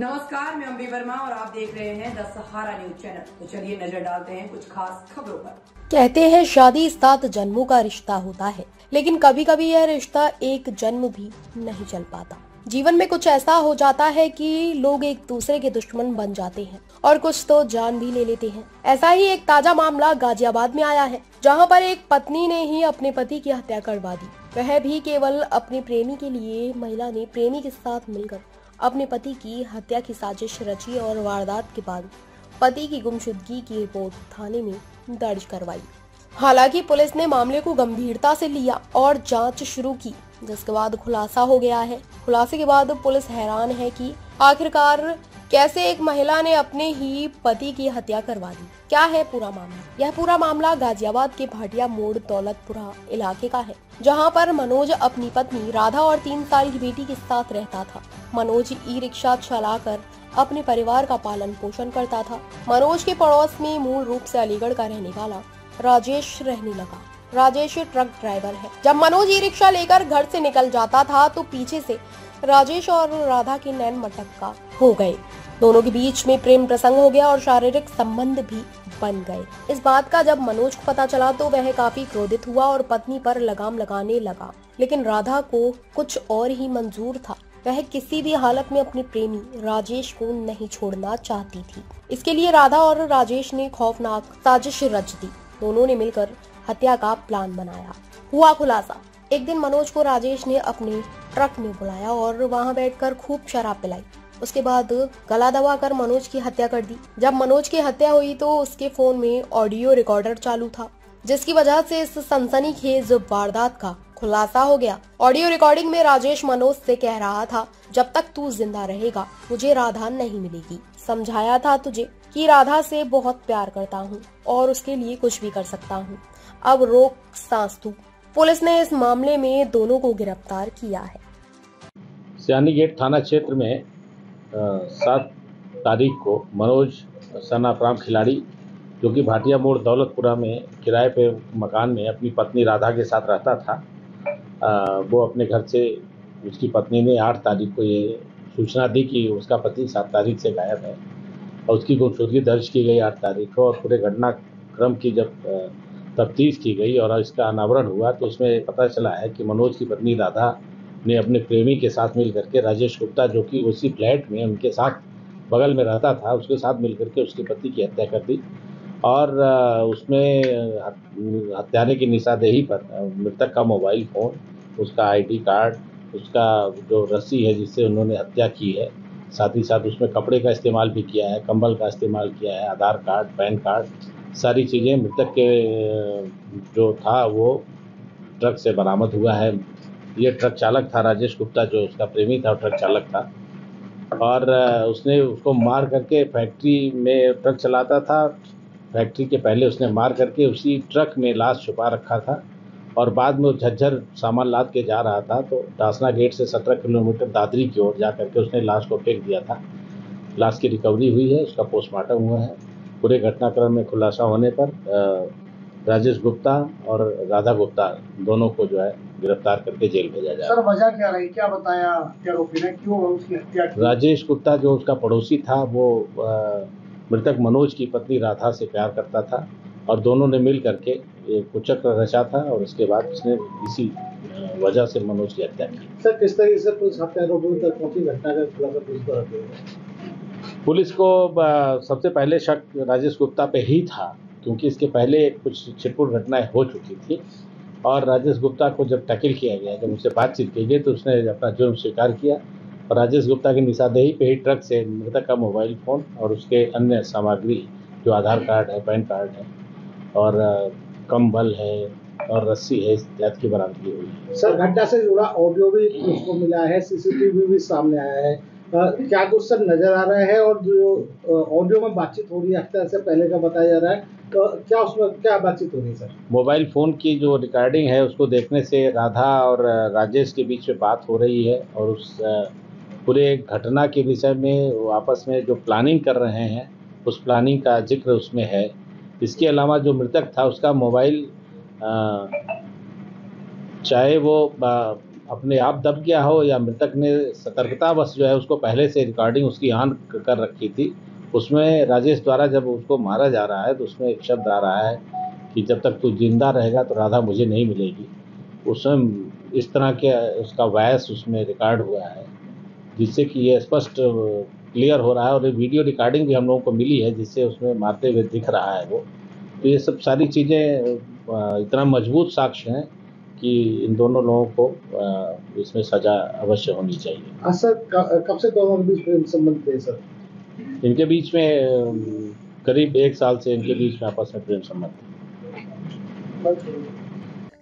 नमस्कार, मैं अम्बी वर्मा और आप देख रहे हैं द सहारा न्यूज चैनल। तो चलिए नजर डालते हैं कुछ खास खबरों पर। कहते हैं शादी 7 जन्मों का रिश्ता होता है, लेकिन कभी कभी यह रिश्ता एक जन्म भी नहीं चल पाता। जीवन में कुछ ऐसा हो जाता है कि लोग एक दूसरे के दुश्मन बन जाते हैं और कुछ तो जान भी ले लेते हैं। ऐसा ही एक ताजा मामला गाजियाबाद में आया है, जहां पर एक पत्नी ने ही अपने पति की हत्या करवा दी। वह भी केवल अपने प्रेमी के लिए। महिला ने प्रेमी के साथ मिलकर अपने पति की हत्या की साजिश रची और वारदात के बाद पति की गुमशुदगी की रिपोर्ट थाने में दर्ज करवाई। हालांकि पुलिस ने मामले को गंभीरता से लिया और जांच शुरू की, जिसके बाद खुलासा हो गया है। खुलासे के बाद पुलिस हैरान है कि आखिरकार कैसे एक महिला ने अपने ही पति की हत्या करवा दी। क्या है पूरा मामला? यह पूरा मामला गाजियाबाद के भाटिया मोड़ दौलतपुरा इलाके का है, जहां पर मनोज अपनी पत्नी राधा और 3 साल की बेटी के साथ रहता था। मनोज ई रिक्शा चलाकर अपने परिवार का पालन पोषण करता था। मनोज के पड़ोस में मूल रूप से अलीगढ़ का रहने वाला राजेश रहने लगा। राजेश ट्रक ड्राइवर है। जब मनोज ई रिक्शा लेकर घर से निकल जाता था तो पीछे से राजेश और राधा के नैन मटक्का हो गए। दोनों के बीच में प्रेम प्रसंग हो गया और शारीरिक संबंध भी बन गए। इस बात का जब मनोज को पता चला तो वह काफी क्रोधित हुआ और पत्नी पर लगाम लगाने लगा, लेकिन राधा को कुछ और ही मंजूर था। वह किसी भी हालत में अपने प्रेमी राजेश को नहीं छोड़ना चाहती थी। इसके लिए राधा और राजेश ने खौफनाक साजिश रच दी। दोनों ने मिलकर हत्या का प्लान बनाया। हुआ खुलासा। एक दिन मनोज को राजेश ने अपने ट्रक में बुलाया और वहां बैठकर खूब शराब पिलाई। उसके बाद गला दबाकर मनोज की हत्या कर दी। जब मनोज की हत्या हुई तो उसके फोन में ऑडियो रिकॉर्डर चालू था, जिसकी वजह से इस सनसनीखेज वारदात का खुलासा हो गया। ऑडियो रिकॉर्डिंग में राजेश मनोज से कह रहा था, जब तक तू जिंदा रहेगा मुझे राधा नहीं मिलेगी। समझाया था तुझे कि राधा से बहुत प्यार करता हूँ और उसके लिए कुछ भी कर सकता हूँ। अब रोक सांस तू। पुलिस ने इस मामले में दोनों को गिरफ्तार किया है। सियानी गेट थाना क्षेत्र में 7 तारीख को मनोज सनाप्राम खिलाड़ी, जो कि भाटिया मोड़ दौलतपुरा में किराए पे मकान में अपनी पत्नी राधा के साथ रहता था, वो अपने घर से, उसकी पत्नी ने 8 तारीख को ये सूचना दी कि उसका पति 7 तारीख से गायब है और उसकी गुमशुदगी दर्ज की गई 8 तारीख को। और पूरे घटनाक्रम की जब तफ्तीश की गई और इसका अनावरण हुआ तो उसमें पता चला है कि मनोज की पत्नी राधा ने अपने प्रेमी के साथ मिल करके राजेश गुप्ता, जो कि उसी फ्लैट में उनके साथ बगल में रहता था, उसके साथ मिल करके उसके पति की हत्या कर दी। और उसमें हत्यारे की निशानदेही पर मृतक का मोबाइल फ़ोन, उसका आईडी कार्ड, उसका जो रस्सी है जिससे उन्होंने हत्या की है, साथ ही साथ उसमें कपड़े का इस्तेमाल भी किया है, कंबल का इस्तेमाल किया है, आधार कार्ड, पैन कार्ड, सारी चीज़ें मृतक के जो था वो ट्रक से बरामद हुआ है। ये ट्रक चालक था राजेश गुप्ता, जो उसका प्रेमी था, ट्रक चालक था। और उसने उसको मार करके फैक्ट्री में ट्रक चलाता था। फैक्ट्री के पहले उसने मार करके उसी ट्रक में लाश छुपा रखा था और बाद में झज्जर सामान लाद के जा रहा था तो डासना गेट से 17 किलोमीटर दादरी की ओर जा करके उसने लाश को फेंक दिया था। लाश की रिकवरी हुई है, उसका पोस्टमार्टम हुआ है। पूरे घटनाक्रम में खुलासा होने पर राजेश गुप्ता और राधा गुप्ता दोनों को जो है गिरफ्तार करके जेल भेजा जाए। सर वजह क्या रही, क्या बताया आरोपी ने, क्यों उसकी हत्या की? राजेश गुप्ता जो उसका पड़ोसी था वो मृतक मनोज की पत्नी राधा से प्यार करता था और दोनों ने मिल करके एक कुचक्र रचा था और उसके बाद उसने इसी वजह से मनोज की हत्या की। सर किस तरीके से पुलिस हत्या आरोपियों तक पहुंची, घटना का खुलासा पुलिस को रखी है? पुलिस को सबसे पहले शक राजेश गुप्ता पे ही था, क्योंकि इसके पहले कुछ छिटपुट घटनाएं हो चुकी थी और राजेश गुप्ता को जब टैकल किया गया, जब उससे बातचीत की गई तो उसने अपना जुर्म स्वीकार किया और राजेश गुप्ता की निशानदेही पे ही ट्रक से मृतक का मोबाइल फ़ोन और उसके अन्य सामग्री जो आधार कार्ड है, पैन कार्ड है और कंबल है और रस्सी है इत्यादि की बरामदगी हुई है। सर घटना से जुड़ा ऑडियो भी उसको मिला है, सीसीटीवी भी सामने आया है, क्या कुछ सर नजर आ रहा है? और जो ऑडियो में बातचीत हो रही है हत्या से पहले का बताया जा रहा है, तो क्या उसमें क्या बातचीत हो रही है सर? मोबाइल फ़ोन की जो रिकॉर्डिंग है उसको देखने से राधा और राजेश के बीच में बात हो रही है और उस पूरे घटना के विषय में वो आपस में जो प्लानिंग कर रहे हैं उस प्लानिंग का जिक्र उसमें है। इसके अलावा जो मृतक था उसका मोबाइल चाहे वो अपने आप दब गया हो या मृतक ने सतर्कतावश जो है उसको पहले से रिकॉर्डिंग उसकी ऑन कर रखी थी। उसमें राजेश द्वारा जब उसको मारा जा रहा है तो उसमें एक शब्द आ रहा है कि जब तक तू जिंदा रहेगा तो राधा मुझे नहीं मिलेगी। उसमें इस तरह के उसका वॉइस उसमें रिकॉर्ड हुआ है, जिससे कि ये स्पष्ट क्लियर हो रहा है और ये वीडियो रिकॉर्डिंग भी हम लोगों को मिली है, जिससे उसमें मारते हुए दिख रहा है वो। तो ये सब सारी चीज़ें इतना मजबूत साक्ष्य हैं कि इन दोनों लोगों को इसमें सज़ा अवश्य होनी चाहिए। सर कब से दोनों के बीच प्रेम संबंध थे सर? इनके बीच में करीब 1 साल से इनके बीच में आपस में प्रेम संबंध है।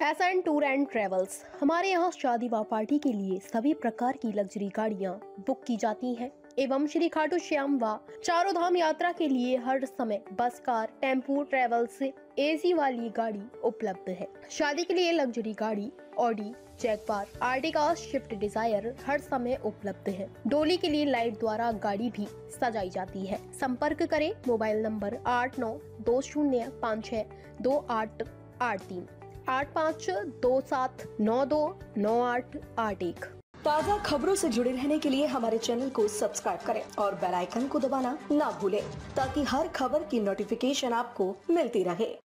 SN टूर एंड ट्रेवल्स, हमारे यहाँ शादी व पार्टी के लिए सभी प्रकार की लग्जरी गाड़ियाँ बुक की जाती हैं एवं श्री खाटू श्याम व चारों धाम यात्रा के लिए हर समय बस, कार, टेम्पू, ट्रेवल्स AC वाली गाड़ी उपलब्ध है। शादी के लिए लग्जरी गाड़ी Audi, Jaguar, Ertiga, Swift Dzire हर समय उपलब्ध है। डोली के लिए लाइट द्वारा गाड़ी भी सजाई जाती है। संपर्क करें मोबाइल नंबर 8920562883 8527929881। ताज़ा खबरों से जुड़े रहने के लिए हमारे चैनल को सब्सक्राइब करें और बेल आइकन को दबाना ना भूलें, ताकि हर खबर की नोटिफिकेशन आपको मिलती रहे।